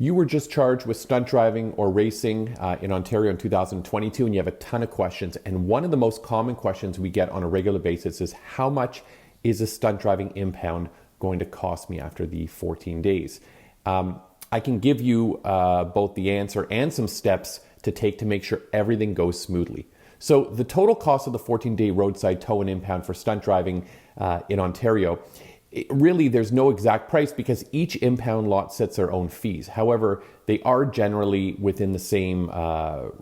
you were just charged with stunt driving or racing in Ontario in 2022 and you have a ton of questions. And one of the most common questions we get on a regular basis is how much is a stunt driving impound going to cost me after the 14 days? I can give you both the answer and some steps to take to make sure everything goes smoothly. So the total cost of the 14-day roadside tow and impound for stunt driving in Ontario, really there's no exact price because each impound lot sets their own fees. However, they are generally within the same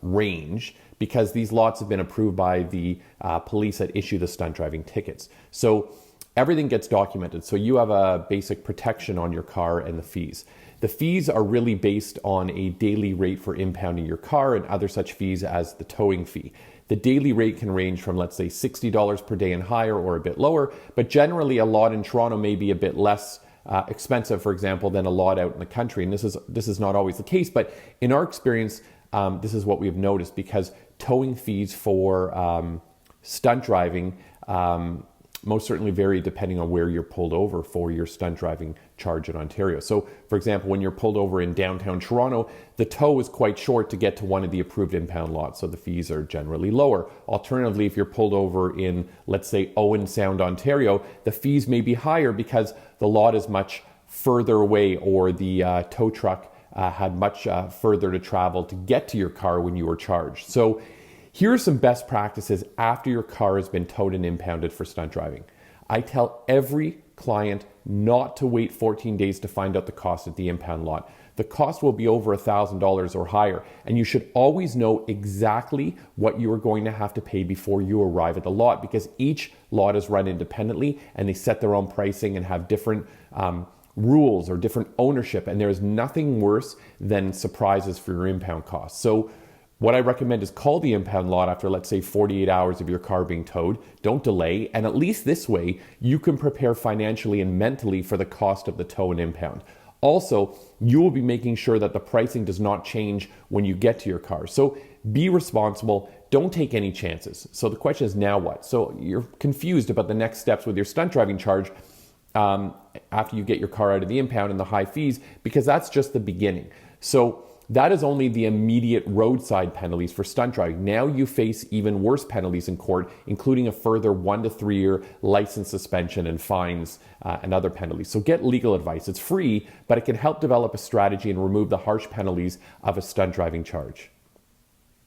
range because these lots have been approved by the police that issue the stunt driving tickets. So everything gets documented. So you have a basic protection on your car and the fees. The fees are really based on a daily rate for impounding your car and other such fees as the towing fee. The daily rate can range from, let's say, $60 per day and higher or a bit lower, but generally a lot in Toronto may be a bit less expensive, for example, than a lot out in the country. And this is not always the case, but in our experience, this is what we've noticed because towing fees for stunt driving most certainly vary depending on where you're pulled over for your stunt driving charge in Ontario. So, for example, when you're pulled over in downtown Toronto, the tow is quite short to get to one of the approved impound lots, so the fees are generally lower. Alternatively, if you're pulled over in, let's say, Owen Sound, Ontario, the fees may be higher because the lot is much further away or the tow truck had much further to travel to get to your car when you were charged. So, here are some best practices after your car has been towed and impounded for stunt driving. I tell every client not to wait 14 days to find out the cost at the impound lot. The cost will be over $1,000 or higher, and you should always know exactly what you are going to have to pay before you arrive at the lot because each lot is run independently and they set their own pricing and have different rules or different ownership, and there's nothing worse than surprises for your impound costs. So what I recommend is call the impound lot after, let's say, 48 hours of your car being towed. Don't delay. And at least this way, you can prepare financially and mentally for the cost of the tow and impound. Also, you will be making sure that the pricing does not change when you get to your car. So be responsible. Don't take any chances. So the question is, now what? So you're confused about the next steps with your stunt driving charge after you get your car out of the impound and the high fees, because that's just the beginning. So that is only the immediate roadside penalties for stunt driving. Now you face even worse penalties in court, including a further 1 to 3 year license suspension and fines and other penalties. So get legal advice. It's free, but it can help develop a strategy and remove the harsh penalties of a stunt driving charge.